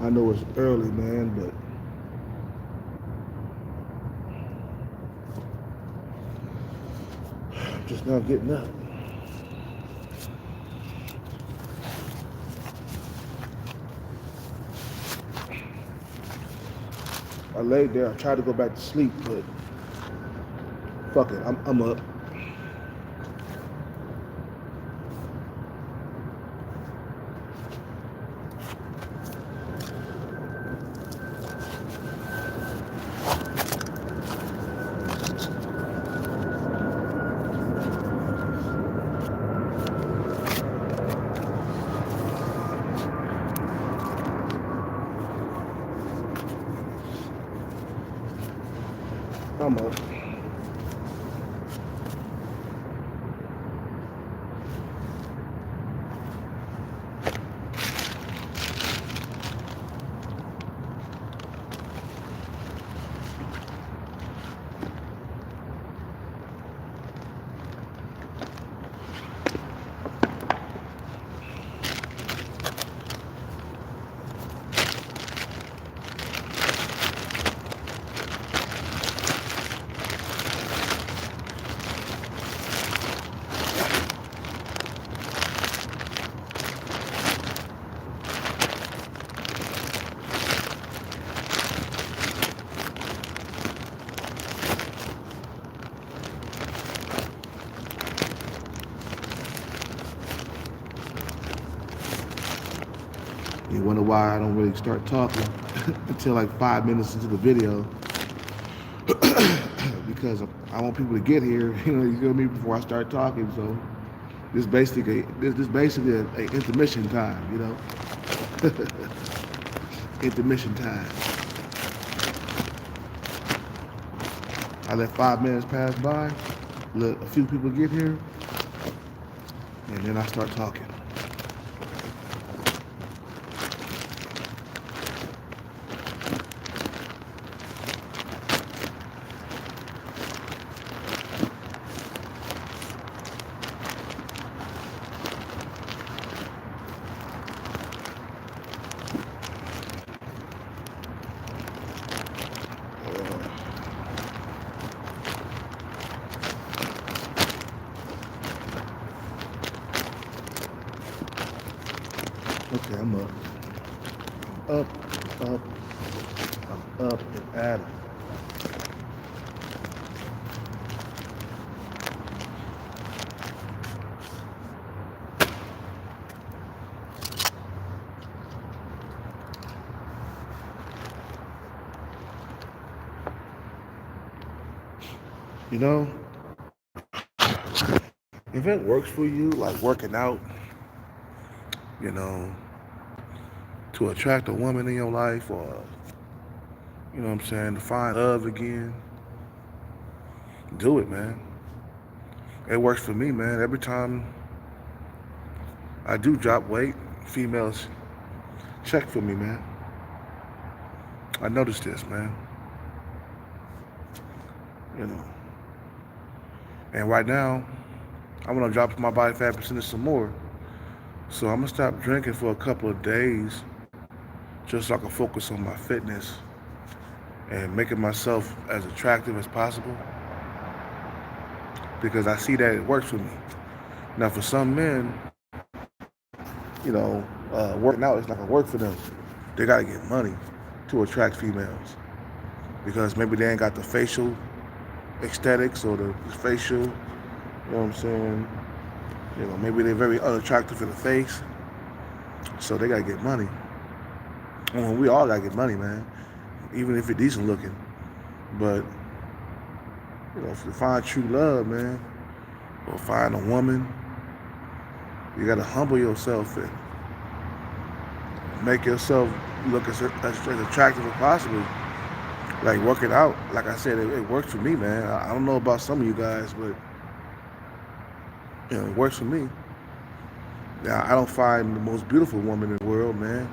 I know it's early, man, but I'm just now getting up. I laid there. I tried to go back to sleep, but fuck it. I'm up. I'm up. You wonder why I don't really start talking until like 5 minutes into the video because I want people to get here, you feel me, before I start talking. So this basically a intermission time. Intermission time. I let 5 minutes pass by, let a few people get here, and then I start talking. Okay, I'm up. Up, up, I'm up and at it. You know, if it works for you, like working out, you know, to attract a woman in your life or, what I'm saying, to find love again, do it, man. It works for me, man. Every time I do drop weight, females check for me, man. I noticed this, man. You know. And right now, I'm gonna drop my body fat percentage some more. So I'm gonna stop drinking for a couple of days just so I can focus on my fitness and making myself as attractive as possible because I see that it works for me. Now, for some men, working out is not gonna work for them. They gotta get money to attract females because maybe they ain't got the facial aesthetics or the facial, what I'm saying? Maybe they're very unattractive in the face, so they gotta get money. Well, we all gotta get money, man, even if you're decent looking. But if you find true love, man, or find a woman, you gotta humble yourself and make yourself look as attractive as possible. Like working out, like I said, it works for me, man. I don't know about some of you guys, but it works for me. Now I don't find the most beautiful woman in the world, man,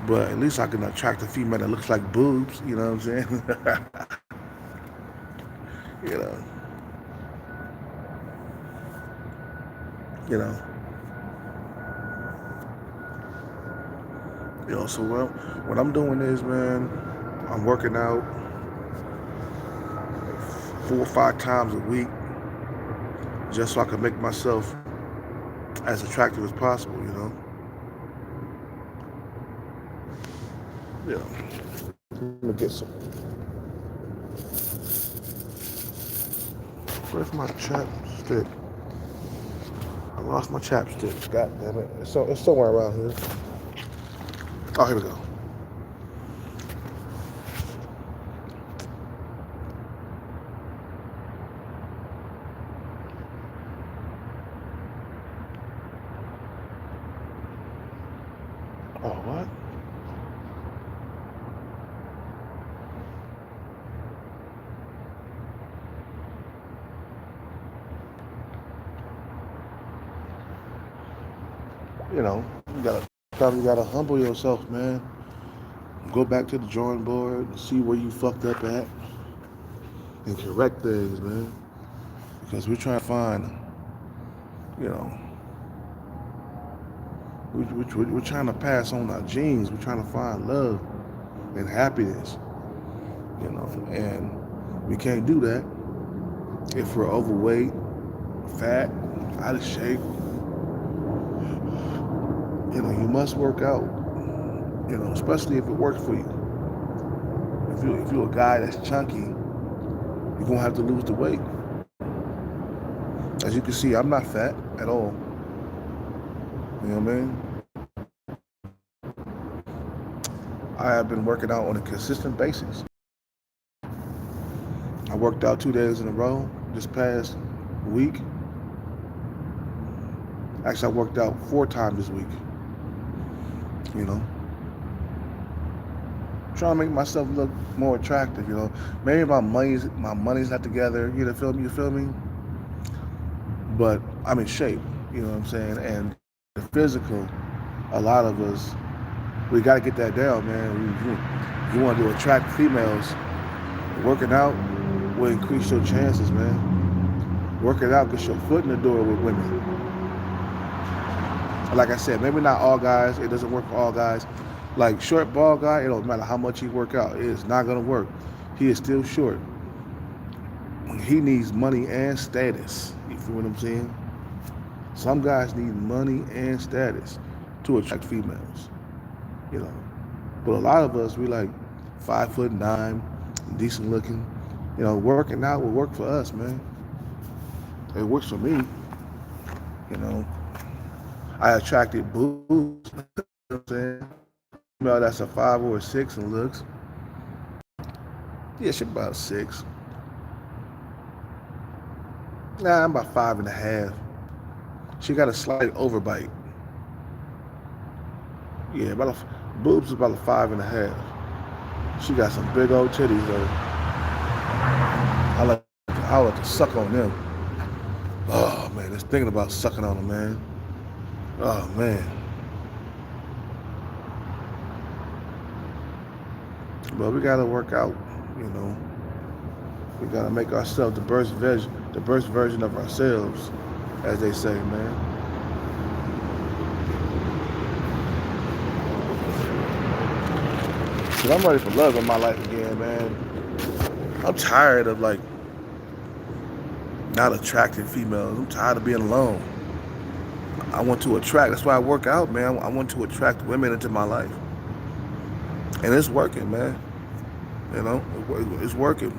but at least I can attract a female that looks like boobs. You know what I'm saying? you know, you know. So what I'm doing is, man, I'm working out 4 or 5 times a week just so I can make myself as attractive as possible. Yeah. Let me get some. Where's my chapstick? I lost my chapstick. God damn it. It's somewhere around here. Oh, here we go. Oh, what? You gotta humble yourself, man. Go back to the drawing board and see where you fucked up at and correct things, man. Because we're trying to find, you know, we're trying to pass on our genes. We're trying to find love and happiness. And we can't do that if we're overweight, fat, out of shape. You must work out. Especially if it works for you. If you're a guy that's chunky, you're gonna have to lose the weight. As you can see, I'm not fat at all. You know what I mean? I have been working out on a consistent basis. I worked out 2 days in a row this past week. Actually, I worked out 4 times this week. You know, trying to make myself look more attractive. Maybe my money's not together. Feel me? You feel me? But I'm in shape. You know what I'm saying? And the physical, a lot of us, we got to get that down, man. You want to attract females. Working out will increase your chances, man. Working out gets your foot in the door with women. Like I said, maybe not all guys. It doesn't work for all guys. Like short, bald guy, it don't matter how much he work out. It is not gonna work. He is still short. He needs money and status. You feel what I'm saying? Some guys need money and status to attract females. You know, but a lot of us, we like 5'9", decent looking. Working out will work for us, man. It works for me. You know, I attracted boobs. You know what I'm saying? That's a 5 or a 6 and looks. Yeah, she about 6. Nah, I'm about 5.5. She got a slight overbite. Yeah, boobs is about a 5.5. She got some big old titties though. I like to suck on them. Oh man, just thinking about sucking on them, man. Oh man. But we gotta work out. We gotta make ourselves the best version of ourselves, as they say, man. Cause I'm ready for love in my life again, man. I'm tired of not attracting females. I'm tired of being alone. I want to attract. That's why I work out, man. I want to attract women into my life, and it's working, man. It's working.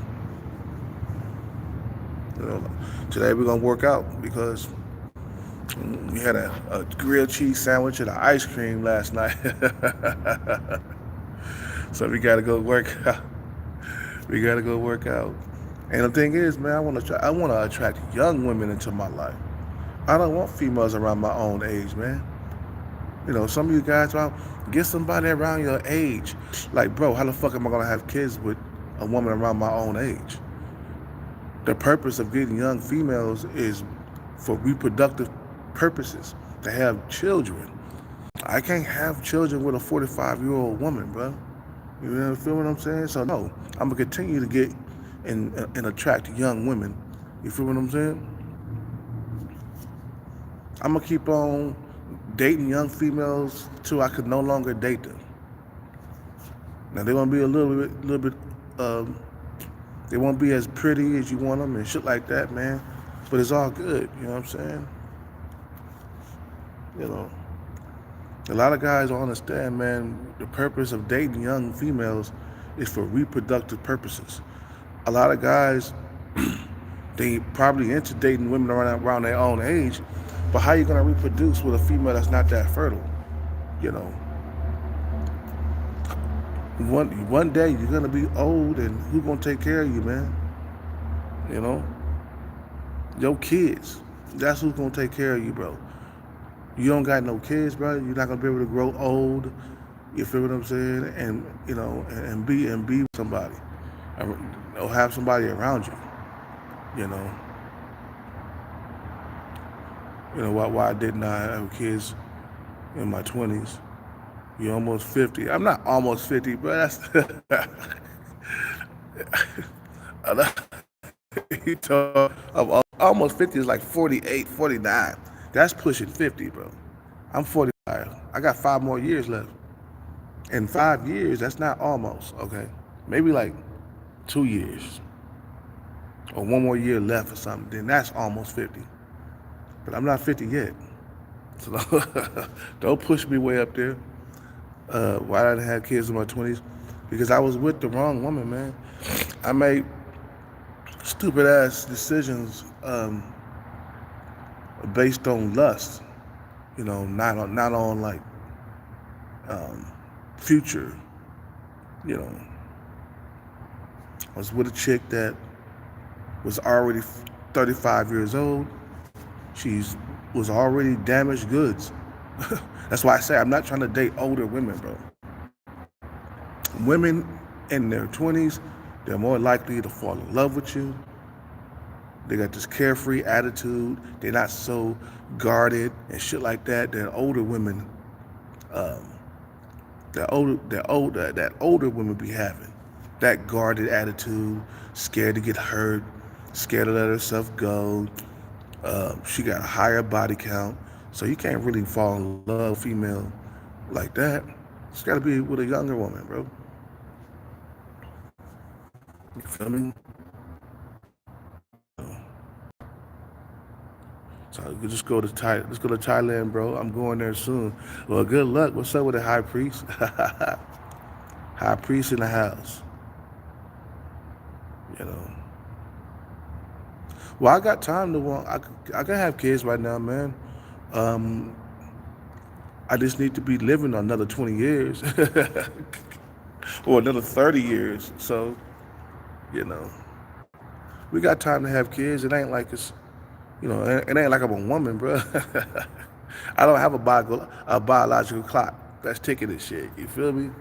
Today we're gonna work out because we had a grilled cheese sandwich and an ice cream last night. So we gotta go work out. We gotta go work out. And the thing is, man, I want to attract young women into my life. I don't want females around my own age, man. Some of you guys, get somebody around your age. Like, bro, how the fuck am I gonna have kids with a woman around my own age? The purpose of getting young females is for reproductive purposes, to have children. I can't have children with a 45-year-old woman, bro. You feel what I'm saying? So no, I'm gonna continue to get and attract young women. You feel what I'm saying? I'm gonna keep on dating young females till I could no longer date them. Now they won't be a little bit, um, they won't be as pretty as you want them and shit like that, man. But it's all good. You know what I'm saying? You know, a lot of guys don't understand, man. The purpose of dating young females is for reproductive purposes. A lot of guys, they probably into dating women around their own age, but how you gonna reproduce with a female that's not that fertile? You know, one day you're gonna be old, and who gonna take care of you, man? You know, your kids. That's who's gonna take care of you, bro. You don't got no kids, bro. You're not gonna be able to grow old. You feel what I'm saying? And you know, and be with somebody, or have somebody around you. You know, why didn't I have kids in my 20s? You're almost 50. I'm not almost 50, but that's you talk of almost 50 is like 48, 49. That's pushing 50, bro. I'm 45. I got 5 more years left. In 5 years, that's not almost, okay? Maybe like 2 years or 1 more year left or something. Then that's almost 50. But I'm not 50 yet. So don't push me way up there. Why did I have kids in my 20s? Because I was with the wrong woman, man. I made stupid ass decisions based on lust, not on like future. You know, I was with a chick that was already 35 years old. She was already damaged goods. That's why I say I'm not trying to date older women, bro. Women in their 20s, they're more likely to fall in love with you. They got this carefree attitude. They're not so guarded and shit like that. Than older women, um, that older women be having. That guarded attitude, scared to get hurt, scared to let herself go. She got a higher body count, so you can't really fall in love with a female like that. It's got to be with a younger woman, bro. You feel me? So we just go to Thailand. Let's go to Thailand, bro. I'm going there soon. Well, good luck. What's up with the high priest? High priest in the house. You know. Well, I got time to want. I can have kids right now, man. Um, I just need to be living another 20 years or another 30 years. So, you know, we got time to have kids. It ain't like it ain't like I'm a woman, bro. I don't have a biological clock that's ticking this shit. You feel me?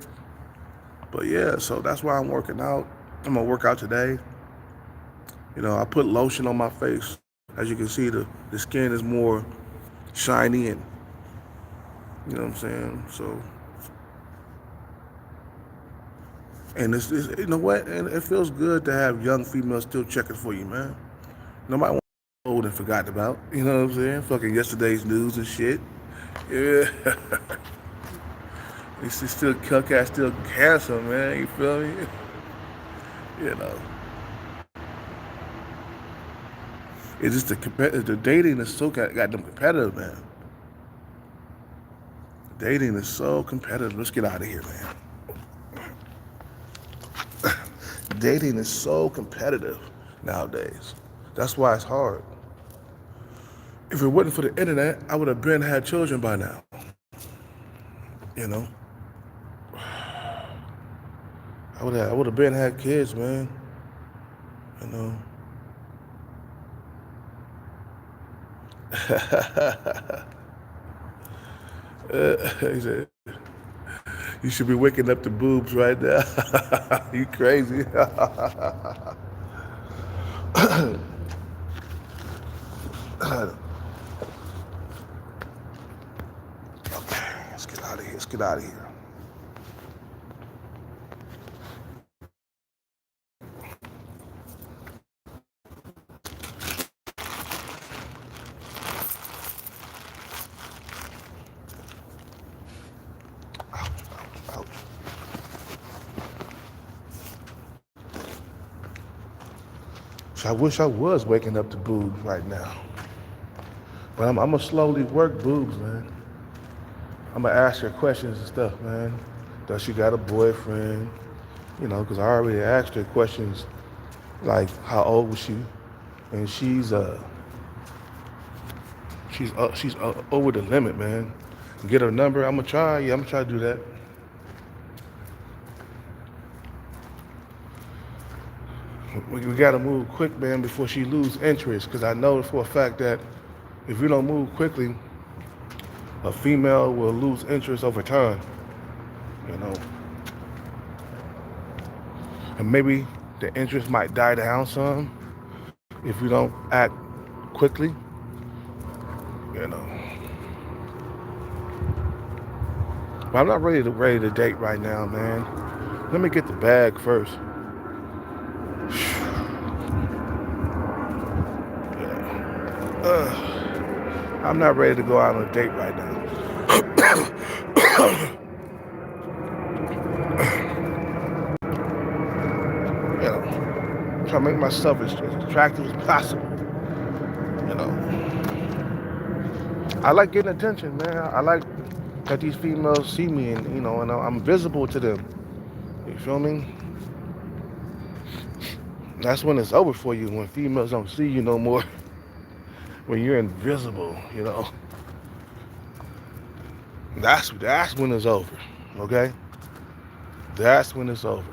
But yeah, so that's why I'm working out. I'm gonna work out today. I put lotion on my face. As you can see, the skin is more shiny and you know what I'm saying. So, and it's you know what? And it feels good to have young females still checking for you, man. Nobody wants old and forgotten about. You know what I'm saying? Fucking yesterday's news and shit. Yeah. It's still Hellcat, still handsome, man. You feel me? You know. It's just the dating is so got them competitive, man. Dating is so competitive. Let's get out of here, man. Dating is so competitive nowadays. That's why it's hard. If it wasn't for the internet, I would have been had children by now. You know, I would have been had kids, man. You know. He said, you should be waking up the boobs right now. You crazy. Okay, let's get out of here. Let's get out of here. Ouch, ouch, ouch. So I wish I was waking up to boobs right now. But I'm gonna slowly work boobs, man. I'm gonna ask her questions and stuff, man. Does she got a boyfriend? You know, because I already asked her questions like how old was she, and she's over the limit, man. Get her number. I'm gonna try. Yeah, I'm gonna try to do that. We gotta move quick, man, before she lose interest. Because I know for a fact that if we don't move quickly, a female will lose interest over time. You know, and maybe the interest might die down some if we don't act quickly. You know, but I'm not ready to date right now, man. Let me get the bag first. I'm not ready to go out on a date right now. You know, try to make myself as attractive as possible. You know, I like getting attention, man. I like that these females see me, and and I'm visible to them. You feel me? That's when it's over for you, when females don't see you no more. When you're invisible, that's when it's over. Okay? That's when it's over.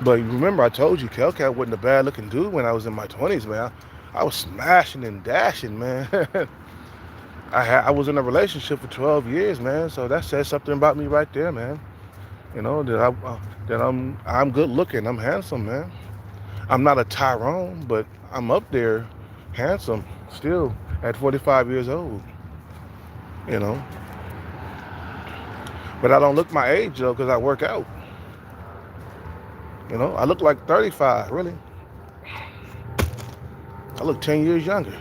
But remember, I told you, Kelcat wasn't a bad looking dude when I was in my 20s, man. I was smashing and dashing, man. I was in a relationship for 12 years, man. So that says something about me right there, man. That I'm good looking, I'm handsome, man. I'm not a Tyrone, but I'm up there, handsome, still at 45 years old. But I don't look my age though, because I work out. I look like 35, really. I look 10 years younger.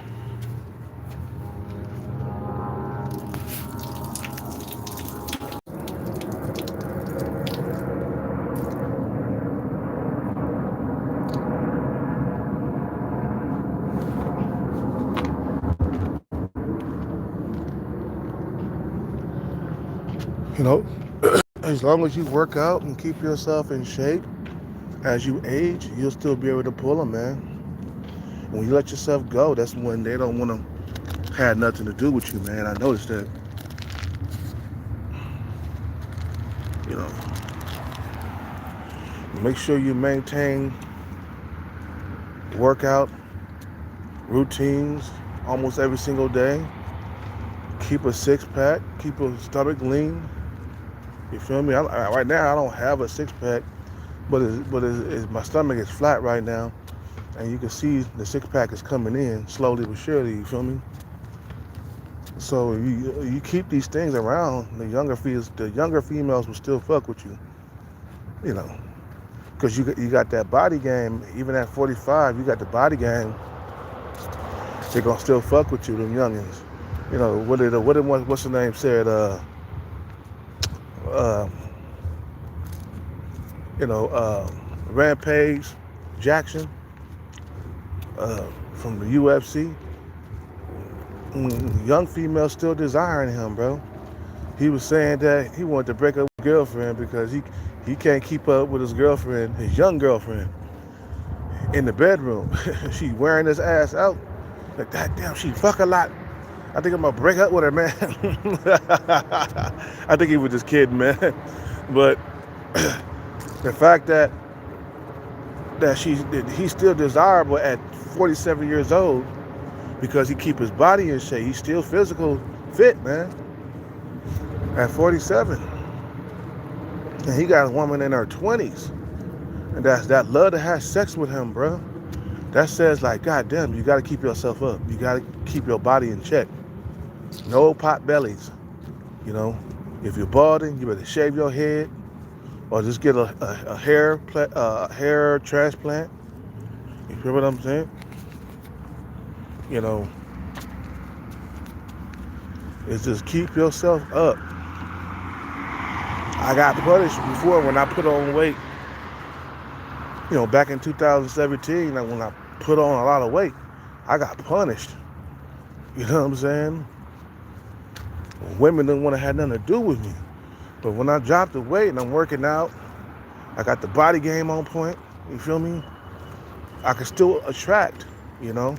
As long as you work out and keep yourself in shape, as you age, you'll still be able to pull them, man. When you let yourself go, that's when they don't want to have nothing to do with you, man. I noticed that. Make sure you maintain workout routines almost every single day. Keep a six-pack. Keep a stomach lean. You feel me? Right now, I don't have a six-pack, but my stomach is flat right now, and you can see the six-pack is coming in slowly but surely. You feel me? So you keep these things around, the younger females will still fuck with you. Because you got that body game. Even at 45, you got the body game. They're gonna still fuck with you, them youngins. What's the name said? Rampage Jackson from the UFC. Young females still desiring him, bro. He was saying that he wanted to break up with his girlfriend because he can't keep up with his girlfriend, his young girlfriend, in the bedroom. She wearing his ass out. Like, goddamn, she fuck a lot. I think I'm gonna break up with her, man. I think he was just kidding, man. But the fact that he's still desirable at 47 years old because he keep his body in shape. He's still physical fit, man. At 47. And he got a woman in her 20s. And that love to have sex with him, bro. That says, like, goddamn, you gotta keep yourself up. You gotta keep your body in check. No pot bellies. If you're balding, you better shave your head or just get a hair transplant. You feel what I'm saying? It's just keep yourself up. I got punished before when I put on weight. Back in 2017, like when I put on a lot of weight, I got punished. You know what I'm saying? Women didn't want to have nothing to do with me. But when I dropped the weight and I'm working out, I got the body game on point. You feel me? I can still attract, you know?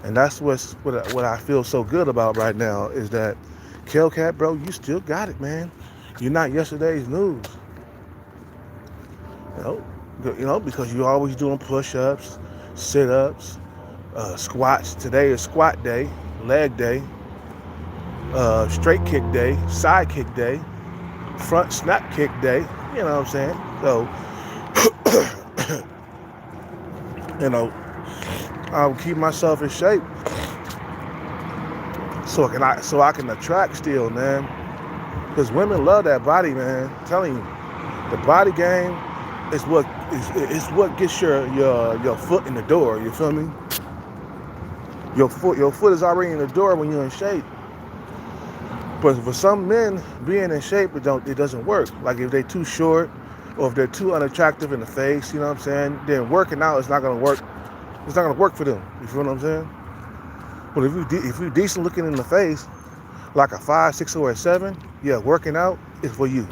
And that's what I feel so good about right now is that, Kelcat, bro, you still got it, man. You're not yesterday's news. Because you're always doing push-ups, sit-ups, squats. Today is squat day, leg day, straight kick day, side kick day, front snap kick day. You know what I'm saying? So, I'll keep myself in shape so I can attract still, man. Because women love that body, man. I'm telling you, the body game is what gets your foot in the door. You feel me? Your foot is already in the door when you're in shape. But for some men, being in shape, it doesn't work. Like if they're too short or if they're too unattractive in the face, you know what I'm saying? Then working out is not gonna work. It's not gonna work for them. You feel what I'm saying? But if you decent looking in the face, like a 5, 6, or a 7, yeah, working out is for you.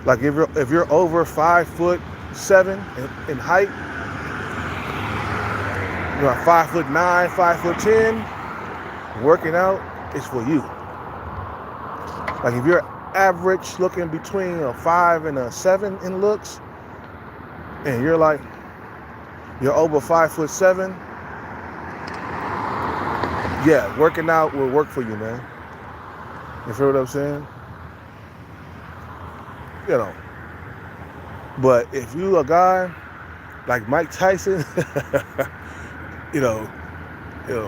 Like if you're over 5'7" in height, you're 5'9", 5'10", working out is for you. Like if you're average looking between a 5 and a 7 in looks, and you're over 5'7", yeah, working out will work for you, man. You feel what I'm saying? But if you a guy like Mike Tyson,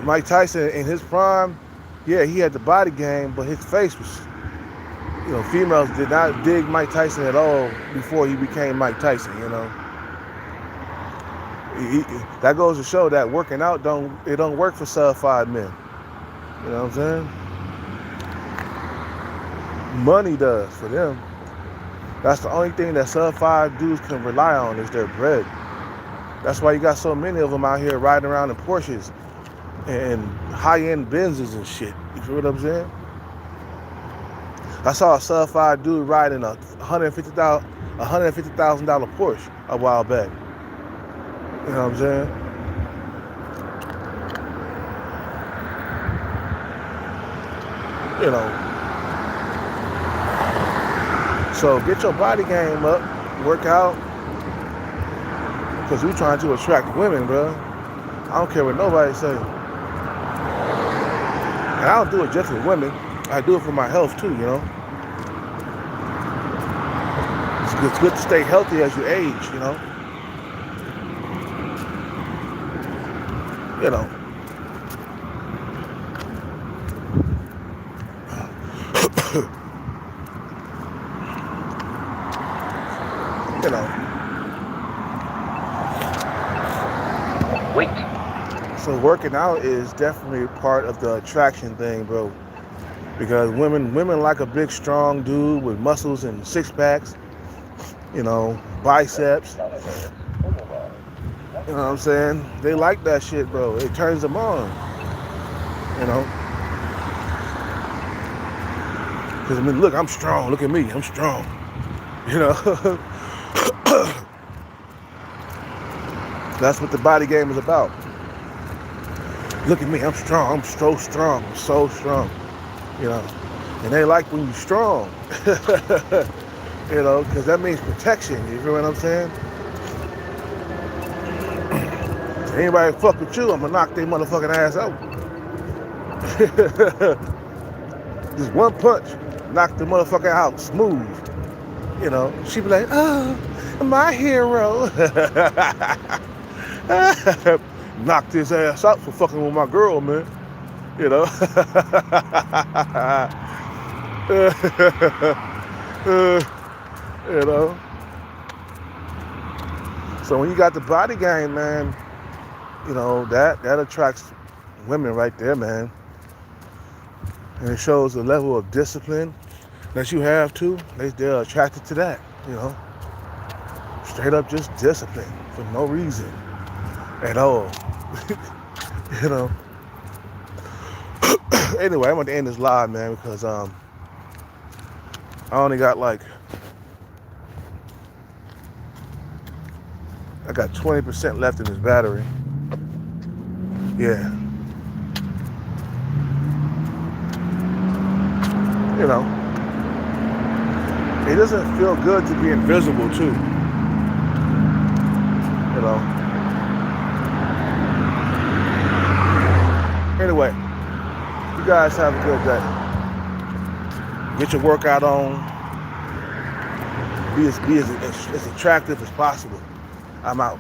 Mike Tyson in his prime, yeah, he had the body game, but his face was, females did not dig Mike Tyson at all before he became Mike Tyson, that goes to show that working out don't work for sub-5 men. You know what I'm saying? Money does for them. That's the only thing that sub-5 dudes can rely on is their bread. That's why you got so many of them out here riding around in Porsches and high-end Benzes and shit. You feel what I'm saying? I saw a sub-5 dude riding a $150,000 Porsche a while back. You know what I'm saying? So get your body game up, work out, because we're trying to attract women, bro. I don't care what nobody say. And I don't do it just for women. I do it for my health too, It's good to stay healthy as you age, Wait. So working out is definitely part of the attraction thing, bro. Because women like a big, strong dude with muscles and six packs, biceps. You know what I'm saying? They like that shit, bro. It turns them on. Because look, I'm strong. Look at me, I'm strong. That's what the body game is about. Look at me, I'm strong. I'm so strong. I'm so strong. And they like when you're strong. Because that means protection. You feel what I'm saying? If anybody fuck with you, I'm gonna knock their motherfucking ass out. Just one punch, knock the motherfucker out, smooth. She be like, oh, my hero. Knocked his ass out for fucking with my girl, man. So when you got the body game, man, that attracts women right there, man. And it shows the level of discipline that you have too. They're attracted to that, straight up just discipline for no reason at all. You know. Anyway, I'm going to end this live, man, because I only got like, I got 20% left in this battery. Yeah. You know, it doesn't feel good to be invisible too. You know. Anyway, you guys have a good day. Get your workout on. Be as attractive as possible. I'm out.